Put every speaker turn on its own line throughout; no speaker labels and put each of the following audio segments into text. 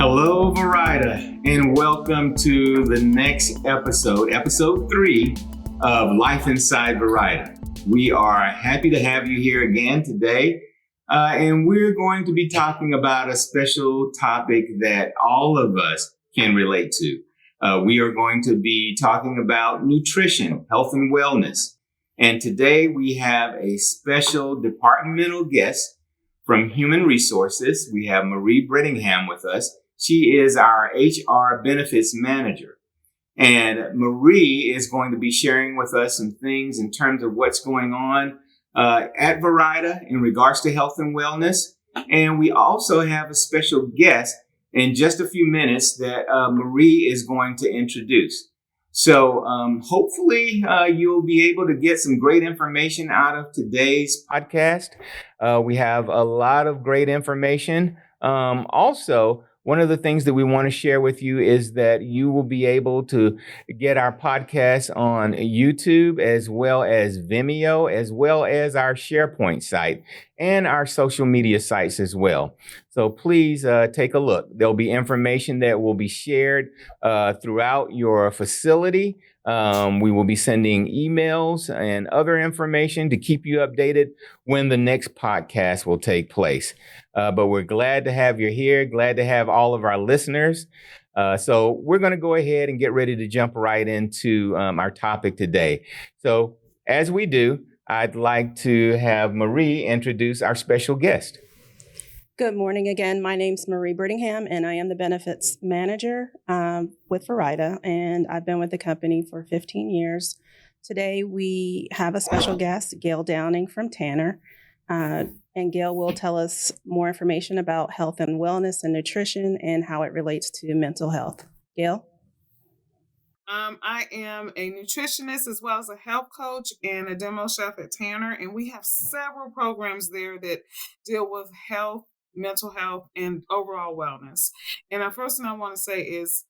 Hello, Verida, and welcome to the next episode, episode 3 of Life Inside Verida. We are happy to have you here again today, and we're going to be talking about a special topic that all of us can relate to. We are going to be talking about nutrition, health, and wellness. And today we have a special departmental guest from Human Resources. We have Marie Brittingham with us. She is our HR benefits manager. And Marie is going to be sharing with us some things in terms of what's going on at Verida in regards to health and wellness. And we also have a special guest in just a few minutes that Marie is going to introduce. So hopefully you'll be able to get some great information out of today's podcast. We have a lot of great information. Also, one of the things that we want to share with you is that you will be able to get our podcast on YouTube as well as Vimeo, as well as our SharePoint site and our social media sites as well. So please take a look. There'll be information that will be shared throughout your facility. We will be sending emails and other information to keep you updated when the next podcast will take place. But we're glad to have you here, glad to have all of our listeners. So we're going to go ahead and get ready to jump right into our topic today. So as we do, I'd like to have Marie introduce our special guest.
Good morning again. My name's Marie Brittingham, and I am the benefits manager with Verida, and I've been with the company for 15 years. Today, we have a special guest, Gail Downing from Tanner, and Gail will tell us more information about health and wellness and nutrition and how it relates to mental health. Gail?
I am a nutritionist as well as a health coach and a demo chef at Tanner, and we have several programs there that deal with health, mental health, and overall wellness. And the first thing I want to say is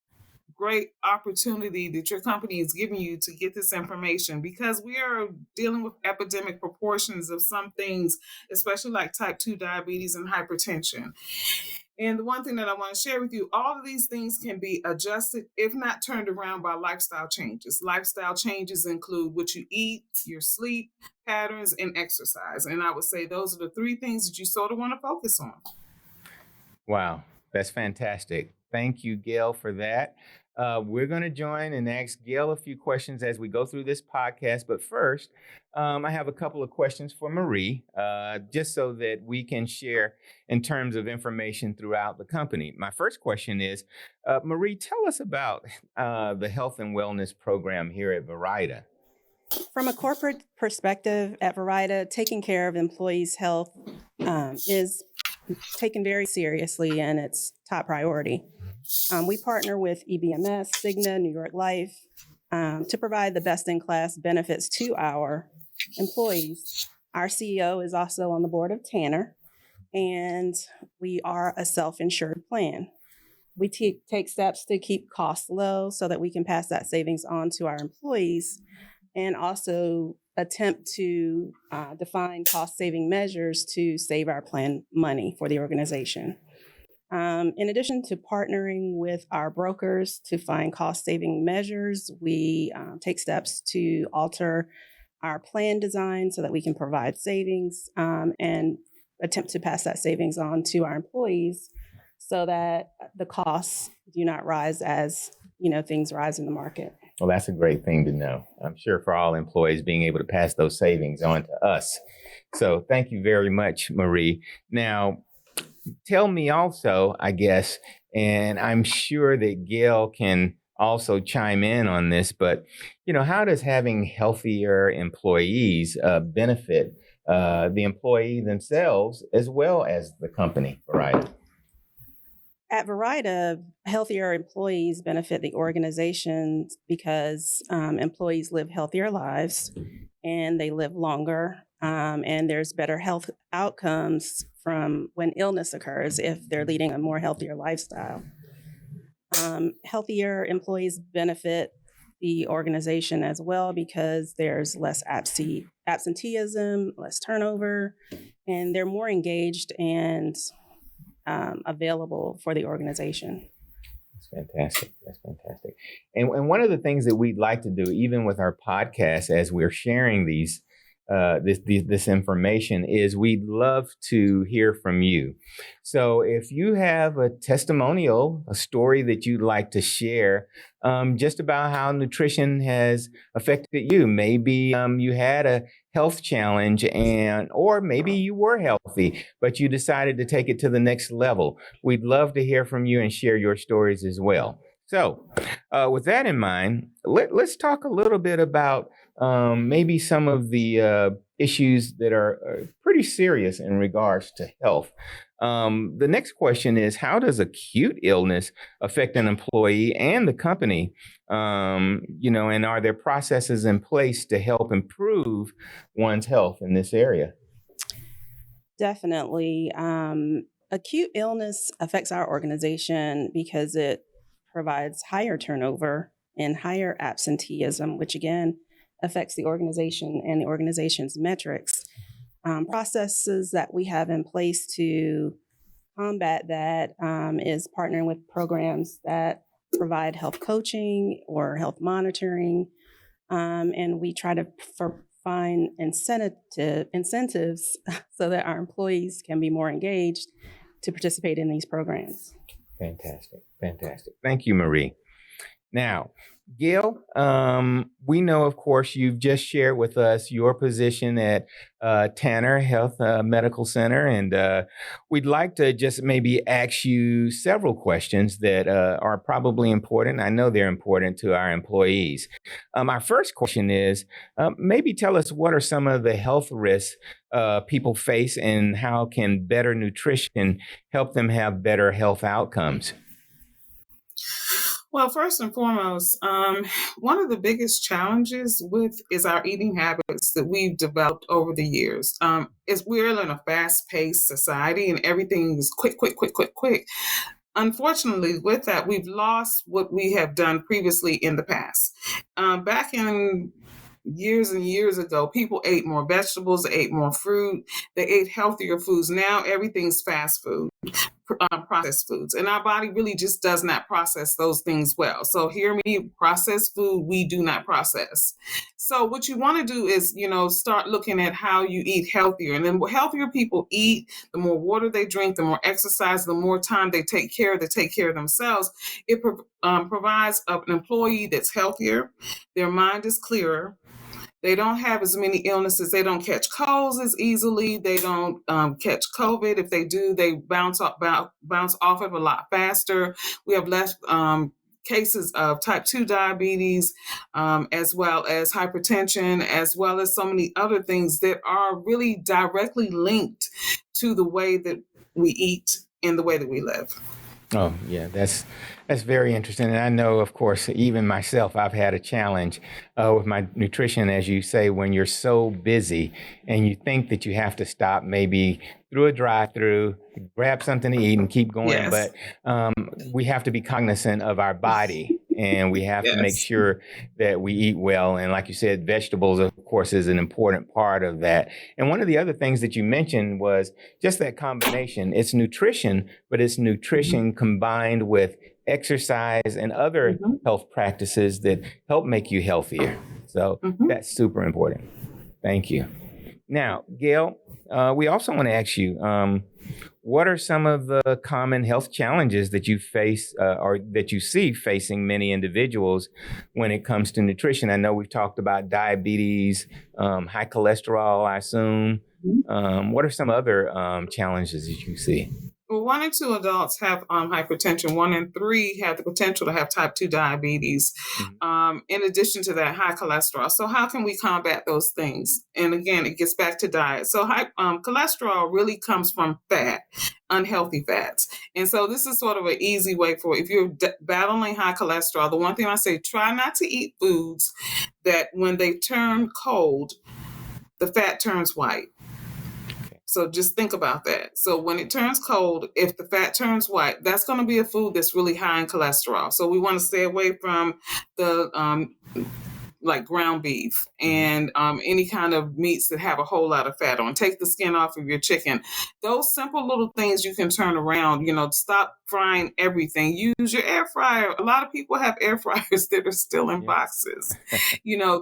great opportunity that your company is giving you to get this information, because we are dealing with epidemic proportions of some things, especially like type 2 diabetes and hypertension. And the one thing that I want to share with you, all of these things can be adjusted, if not turned around, by lifestyle changes. Lifestyle changes include what you eat, your sleep patterns, and exercise. And I would say those are the 3 things that you sort of want to focus on.
Wow, that's fantastic. Thank you, Gail, for that. We're going to join and ask Gail a few questions as we go through this podcast. But first, I have a couple of questions for Marie, just so that we can share in terms of information throughout the company. My first question is, Marie, tell us about the health and wellness program here at Verida.
From a corporate perspective at Verida, taking care of employees' health is taken very seriously, and it's top priority. We partner with EBMS, Cigna, New York Life to provide the best-in-class benefits to our employees. Our CEO is also on the board of Tanner, and we are a self-insured plan. We take steps to keep costs low so that we can pass that savings on to our employees, and also attempt to define cost-saving measures to save our plan money for the organization. In addition to partnering with our brokers to find cost-saving measures, we take steps to alter our plan design so that we can provide savings and attempt to pass that savings on to our employees so that the costs do not rise as things rise in the market.
Well, that's a great thing to know. I'm sure for all employees being able to pass those savings on to us. So thank you very much, Marie. Now, tell me also, I guess, and I'm sure that Gail can also chime in on this, but, how does having healthier employees benefit the employee themselves as well as the company, Verida?
At Verida, healthier employees benefit the organization because employees live healthier lives and they live longer, and there's better health outcomes from when illness occurs if they're leading a more healthier lifestyle. Healthier employees benefit the organization as well because there's less absenteeism, less turnover, and they're more engaged and available for the organization.
That's fantastic. That's fantastic. And one of the things that we'd like to do, even with our podcast, as we're sharing this information, is we'd love to hear from you. So if you have a testimonial, a story that you'd like to share, just about how nutrition has affected you. Maybe you had a health challenge, or maybe you were healthy, but you decided to take it to the next level. We'd love to hear from you and share your stories as well. So with that in mind, let's talk a little bit about maybe some of the issues that are pretty serious in regards to health. The next question is, how does acute illness affect an employee and the company? And are there processes in place to help improve one's health in this area?
Definitely. Acute illness affects our organization because it provides higher turnover and higher absenteeism, which again affects the organization and the organization's metrics. Processes that we have in place to combat that is partnering with programs that provide health coaching or health monitoring, and we try to find incentives so that our employees can be more engaged to participate in these programs.
Fantastic. Thank you, Marie. Now, Gail, we know, of course, you've just shared with us your position at Tanner Health Medical Center, and we'd like to just maybe ask you several questions that are probably important. I know they're important to our employees. Our first question is, maybe tell us what are some of the health risks people face, and how can better nutrition help them have better health outcomes?
Well, first and foremost, one of the biggest challenges is our eating habits that we've developed over the years. Is we're in a fast-paced society, and everything is quick. Unfortunately, with that, we've lost what we have done previously in the past. Back in years and years ago, people ate more vegetables, they ate more fruit, they ate healthier foods. Now everything's fast food, processed foods, and our body really just does not process those things well. So hear me, processed food we do not process. So what you want to do is, start looking at how you eat healthier. And then the healthier people eat, the more water they drink, the more exercise, the more time they take care of themselves. It provides an employee that's healthier, their mind is clearer, they don't have as many illnesses. They don't catch colds as easily. They don't catch COVID. If they do, they bounce off it a lot faster. We have less cases of type 2 diabetes, as well as hypertension, as well as so many other things that are really directly linked to the way that we eat and the way that we live.
Oh, yeah, that's very interesting. And I know, of course, even myself, I've had a challenge with my nutrition, as you say, when you're so busy and you think that you have to stop maybe through a drive-through, grab something to eat and keep going.
Yes.
But we have to be cognizant of our body, and we have to make sure that we eat well. And like you said, vegetables, of course, is an important part of that. And one of the other things that you mentioned was just that combination. It's nutrition, but it's nutrition combined with exercise and other health practices that help make you healthier. So that's super important. Thank you. Now, Gail, we also want to ask you, what are some of the common health challenges that you face or that you see facing many individuals when it comes to nutrition? I know we've talked about diabetes, high cholesterol, I assume. What are some other challenges that you see?
Well, 1 in 2 adults have hypertension. 1 in 3 have the potential to have type 2 diabetes. In addition to that, high cholesterol. So how can we combat those things? And again, it gets back to diet. So cholesterol really comes from fat, unhealthy fats. And so this is sort of an easy way for, if you're battling high cholesterol, the one thing I say, try not to eat foods that when they turn cold, the fat turns white. So just think about that. So when it turns cold, if the fat turns white, that's going to be a food that's really high in cholesterol. So we want to stay away from the like ground beef and any kind of meats that have a whole lot of fat on. Take the skin off of your chicken. Those simple little things you can turn around. Stop frying everything. Use your air fryer. A lot of people have air fryers that are still in boxes.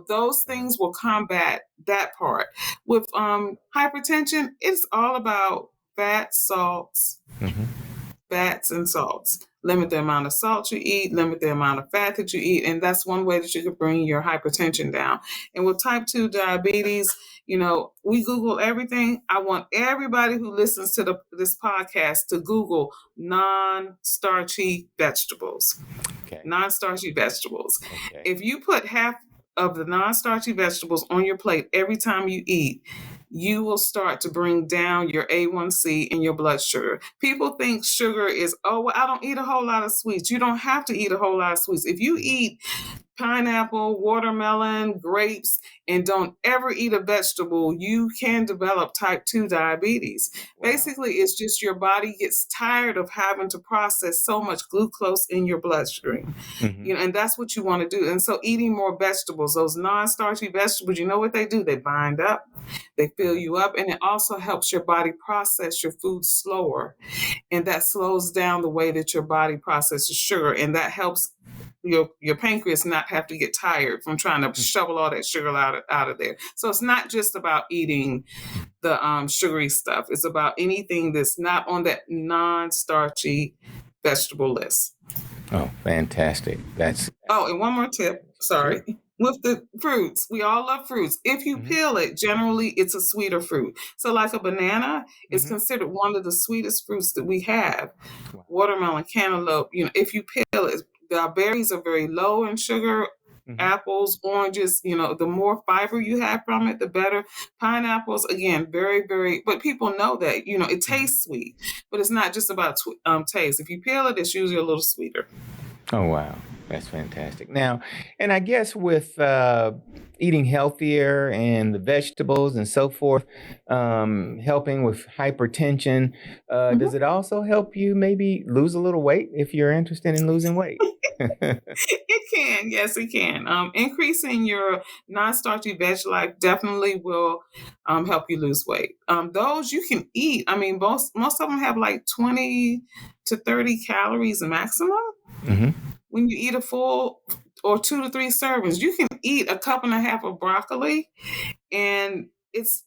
Those things will combat that part. With hypertension, it's all about fat, salts, fats and salts. Limit the amount of salt you eat, limit the amount of fat that you eat, and that's one way that you can bring your hypertension down. And with type 2 diabetes, we Google everything. I want everybody who listens to this podcast to Google non-starchy vegetables.
Okay.
Non-starchy vegetables.
Okay.
If you put half of the non-starchy vegetables on your plate every time you eat, you will start to bring down your A1C and your blood sugar. People think sugar is, I don't eat a whole lot of sweets. You don't have to eat a whole lot of sweets. If you eat pineapple, watermelon, grapes, and don't ever eat a vegetable, you can develop type 2 diabetes. Wow. Basically, it's just your body gets tired of having to process so much glucose in your bloodstream. And that's what you want to do. And so eating more vegetables, those non-starchy vegetables, you know what they do? They bind up, they fill you up, and it also helps your body process your food slower. And that slows down the way that your body processes sugar, and that helps your pancreas not have to get tired from trying to shovel all that sugar out of there. So it's not just about eating the sugary stuff. It's about anything that's not on that non-starchy vegetable list.
Oh, fantastic.
And one more tip. Sorry. Sure. With the fruits, we all love fruits. If you peel it, generally it's a sweeter fruit. So like a banana is considered one of the sweetest fruits that we have. Wow. Watermelon, cantaloupe, if you peel it, the berries are very low in sugar. Apples, oranges, the more fiber you have from it, the better. Pineapples, again, very, very, but people know that, it tastes sweet, but it's not just about taste. If you peel it, it's usually a little sweeter.
Oh, wow. That's fantastic. Now, and I guess with eating healthier and the vegetables and so forth, helping with hypertension, does it also help you maybe lose a little weight if you're interested in losing weight?
It can. Yes, it can. Increasing your non-starchy veg life definitely will help you lose weight. Those you can eat. I mean, most of them have like 20 to 30 calories maximum. When you eat a full or 2 to 3 servings, you can eat a cup and a half of broccoli, and it's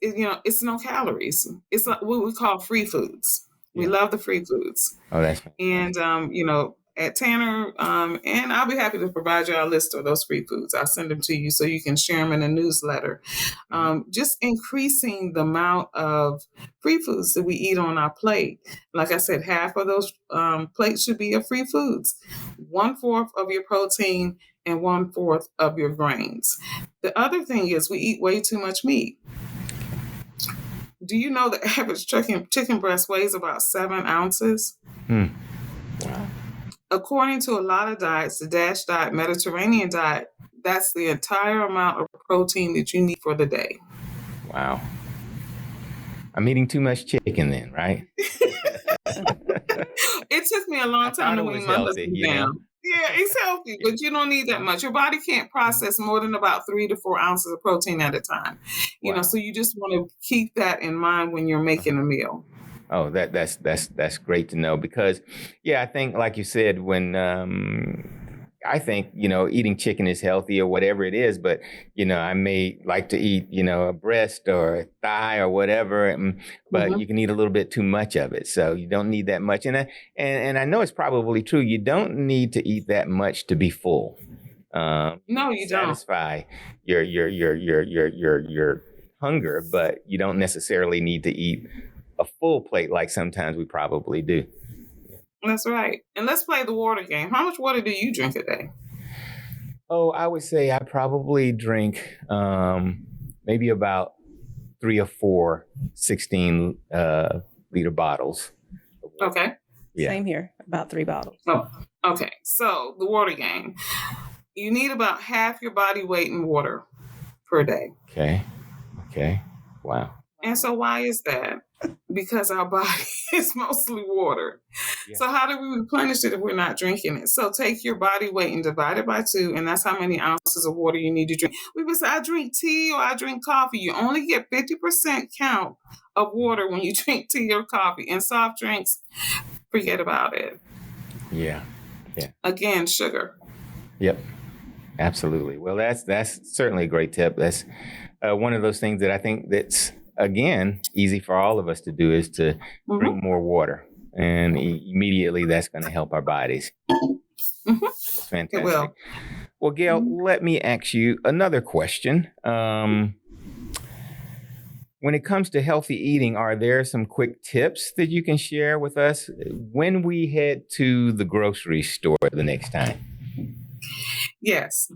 no calories. It's what we call free foods. We love the free foods.
Oh, that's fantastic.
And at Tanner, and I'll be happy to provide you a list of those free foods. I'll send them to you so you can share them in a newsletter. Just increasing the amount of free foods that we eat on our plate. Like I said, half of those plates should be of free foods. 1/4 of your protein and 1/4 of your grains. The other thing is we eat way too much meat. Do you know the average chicken breast weighs about 7 ounces?
Wow.
According to a lot of diets, the DASH diet, Mediterranean diet, that's the entire amount of protein that you need for the day.
Wow. I'm eating too much chicken then, right?
It took me a long time to wean my husband down. Yeah, it's healthy, but you don't need that much. Your body can't process more than about 3 to 4 ounces of protein at a time. So you just want to keep that in mind when you're making a meal.
Oh, that's great to know because, I think like you said, when I think eating chicken is healthy or whatever it is, but I may like to eat a breast or a thigh or whatever, but you can eat a little bit too much of it, so you don't need that much. And I know it's probably true. You don't need to eat that much to be full.
No, you don't.
Satisfy your hunger, but you don't necessarily need to eat a full plate like sometimes we probably do.
That's right. And let's play the water game. How much water do you drink a day?
Oh, I would say I probably drink maybe about 3 or 4 16-liter bottles.
Okay.
Yeah.
Same here, about 3 bottles.
Oh, okay. So the water game. You need about half your body weight in water per day.
Okay. Wow.
And so why is that? Because our body is mostly water.
Yeah.
So how do we replenish it if we're not drinking it? So take your body weight and divide it by 2, and that's how many ounces of water you need to drink. We would say, I drink tea or I drink coffee. You only get 50% count of water when you drink tea or coffee. And soft drinks, forget about it.
Yeah.
Again, sugar.
Yep. Absolutely. Well, that's certainly a great tip. That's one of those things that I think that's, again, easy for all of us to do is to drink more water. And immediately that's going to help our bodies. It's fantastic.
It will.
Well, Gail, let me ask you another question. When it comes to healthy eating, are there some quick tips that you can share with us when we head to the grocery store the next time?
Yes.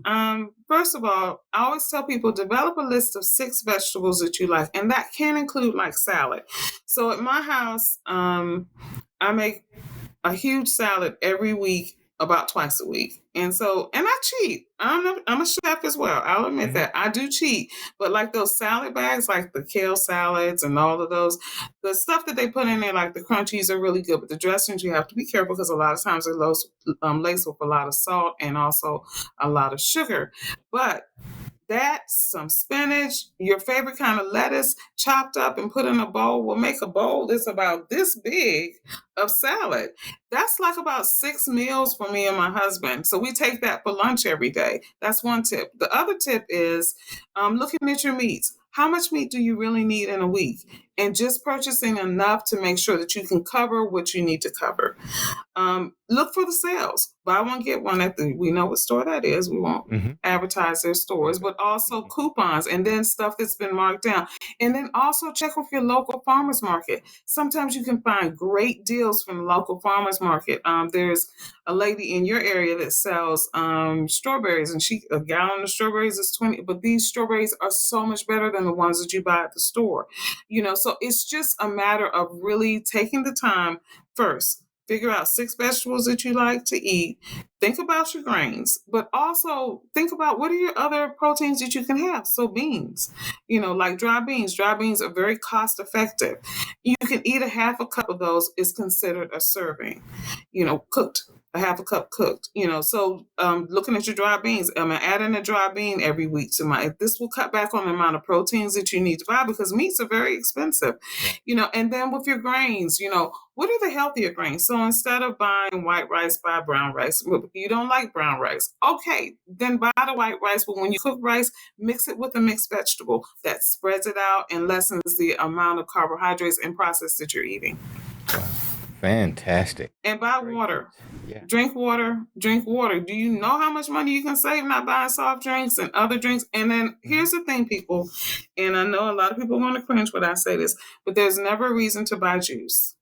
First of all, I always tell people develop a list of 6 vegetables that you like, and that can include like salad. So at my house, I make a huge salad every week, about twice a week. And I cheat. I'm a chef as well. I'll admit that I do cheat, but like those salad bags, like the kale salads and all of those, the stuff that they put in there, like the crunchies are really good, but the dressings, you have to be careful because a lot of times they're laced with a lot of salt and also a lot of sugar. But that's some spinach, your favorite kind of lettuce chopped up and put in a bowl will make a bowl that's about this big of salad. That's like about 6 meals for me and my husband. So we take that for lunch every day. That's one tip. The other tip is looking at your meats. How much meat do you really need in a week? And just purchasing enough to make sure that you can cover what you need to cover. Look for the sales. Buy one, get one we know what store that is. We won't advertise their stores, but also coupons and then stuff that's been marked down. And then also check with your local farmers market. Sometimes you can find great deals from the local farmers market. There's a lady in your area that sells strawberries, and a gallon of strawberries is $20, but these strawberries are so much better than the ones that you buy at the store. So it's just a matter of really taking the time first. Figure out 6 vegetables that you like to eat. Think about your grains, but also think about what are your other proteins that you can have. So beans, like dry beans. Dry beans are very cost effective. You can eat a half a cup of those is considered a serving, cooked. A half a cup cooked, so looking at your dry beans, I'm adding a dry bean every week to this will cut back on the amount of proteins that you need to buy because meats are very expensive, and then with your grains, what are the healthier grains? So instead of buying white rice, buy brown rice. If you don't like brown rice, okay, then buy the white rice, but when you cook rice, mix it with a mixed vegetable that spreads it out and lessens the amount of carbohydrates and process that you're eating.
Fantastic.
And buy water.
Yeah.
Drink water. Do you know how much money you can save not buying soft drinks and other drinks? And then here's the thing, people, and I know a lot of people want to cringe when I say this, but there's never a reason to buy juice.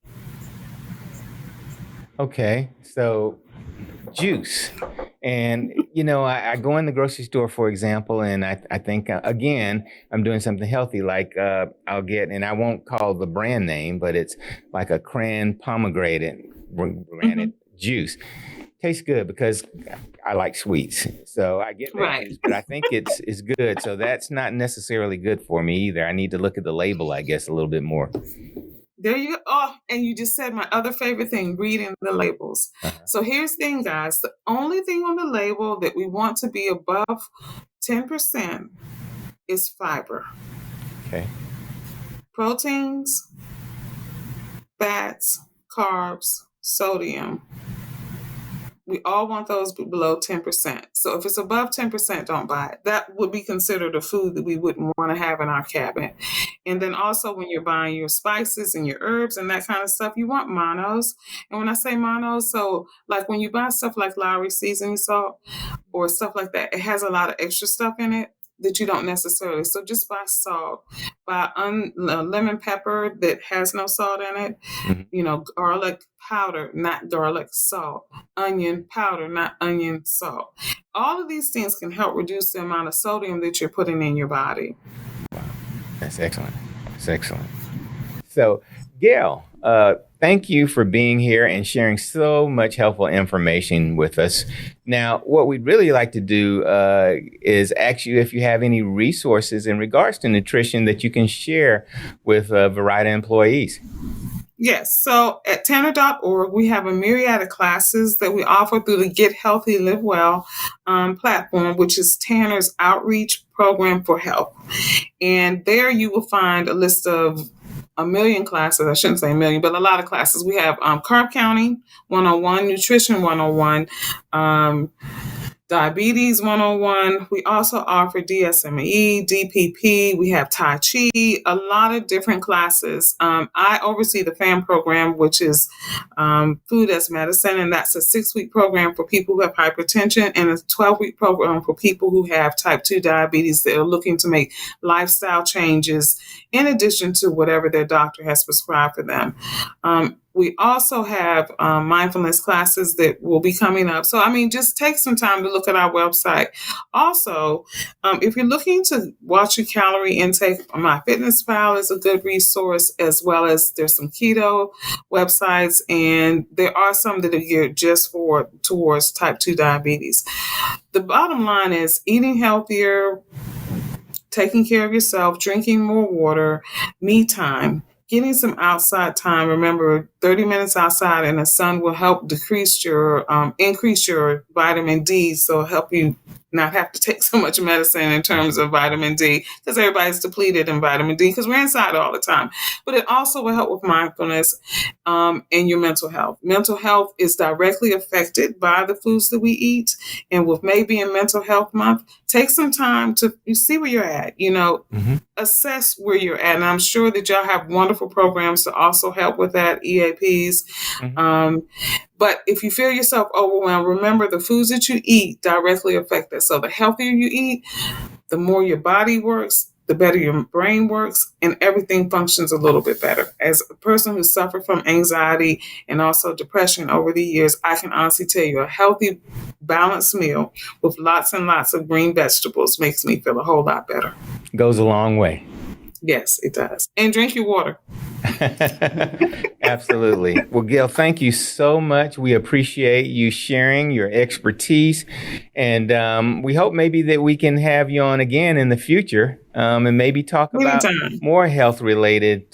Okay, so juice. And, I go in the grocery store, for example, and I think, again, I'm doing something healthy. Like I'll get, and I won't call the brand name, but it's like a cran pomegranate juice. Tastes good because I like sweets. So I get that juice, but I think it's good. So that's not necessarily good for me either. I need to look at the label, I guess, a little bit more.
There you go. Oh, and you just said my other favorite thing, reading the labels. So here's the thing, guys. The only thing on the label that we want to be above 10% is fiber.
Okay.
Proteins, fats, carbs, sodium. We all want those below 10%. So if it's above 10%, don't buy it. That would be considered a food that we wouldn't want to have in our cabinet. And then also when you're buying your spices and your herbs and that kind of stuff, you want monos. And when I say monos, so like when you buy stuff like Lowry seasoning salt or stuff like that, it has a lot of extra stuff in it that you don't necessarily. So just buy salt, buy lemon pepper that has no salt in it, garlic powder, not garlic salt, onion powder, not onion salt. All of these things can help reduce the amount of sodium that you're putting in your body.
Wow. That's excellent. So, Gail, thank you for being here and sharing so much helpful information with us. Now, what we'd really like to do is ask you if you have any resources in regards to nutrition that you can share with Verida employees.
Yes. So at Tanner.org, we have a myriad of classes that we offer through the Get Healthy, Live Well platform, which is Tanner's outreach program for health. And there you will find a list of a million classes. I shouldn't say a million, but a lot of classes. We have carb counting 101, nutrition 101, diabetes 101. We also offer DSME, DPP. We have Tai Chi, a lot of different classes. I oversee the FAM program, which is Food as Medicine, and that's a 6-week program for people who have hypertension and a 12-week program for people who have type 2 diabetes that are looking to make lifestyle changes in addition to whatever their doctor has prescribed for them. We also have mindfulness classes that will be coming up. So, just take some time to look at our website. Also, if you're looking to watch your calorie intake, MyFitnessPal is a good resource, as well as there's some keto websites, and there are some that are geared just towards type 2 diabetes. The bottom line is eating healthier, taking care of yourself, drinking more water, me time, getting some outside time. Remember, 30 minutes outside in the sun will help increase your vitamin D, so help you not have to take so much medicine in terms of vitamin D, because everybody's depleted in vitamin D because we're inside all the time. But it also will help with mindfulness and your mental health. Mental health is directly affected by the foods that we eat. And with May being Mental Health Month, take some time to see where you're at, assess where you're at. And I'm sure that y'all have wonderful programs to also help with that, EAPs. But if you feel yourself overwhelmed, remember the foods that you eat directly affect that. So the healthier you eat, the more your body works, the better your brain works, and everything functions a little bit better. As a person who suffered from anxiety and also depression over the years, I can honestly tell you a healthy, balanced meal with lots and lots of green vegetables makes me feel a whole lot better.
Goes a long way.
Yes, it does. And drink your water.
Absolutely. Well, Gail, thank you so much. We appreciate you sharing your expertise. And we hope maybe that we can have you on again in the future and maybe talk about more health-related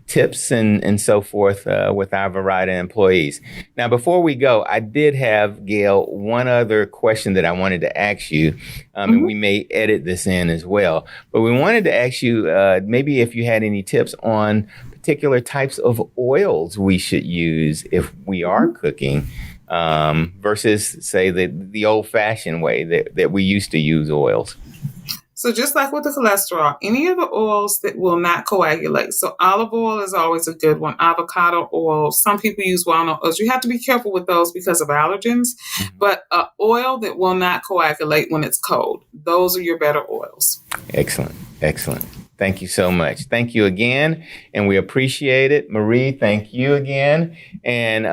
tips and so forth with our Verida employees. Now, before we go, I did have, Gail, one other question that I wanted to ask you, and we may edit this in as well. But we wanted to ask you maybe if you had any tips on particular types of oils we should use if we are cooking versus, say, the old-fashioned way that we used to use oils.
So just like with the cholesterol, any of the oils that will not coagulate. So olive oil is always a good one. Avocado oil. Some people use walnut oils. You have to be careful with those because of allergens. But oil that will not coagulate when it's cold. Those are your better oils. Excellent.
Excellent. Thank you so much. Thank you again, and we appreciate it. Marie, thank you again. And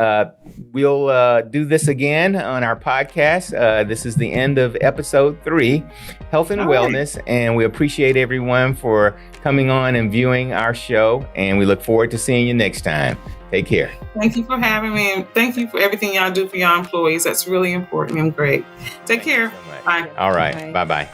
we'll do this again on our podcast. This is the end of episode 3, Health and Wellness, and we appreciate everyone for coming on and viewing our show, and we look forward to seeing you next time. Take care.
Thank you for having me, and thank you for everything y'all do for your employees. That's really important and great. Take care. Bye.
All right. Bye-bye.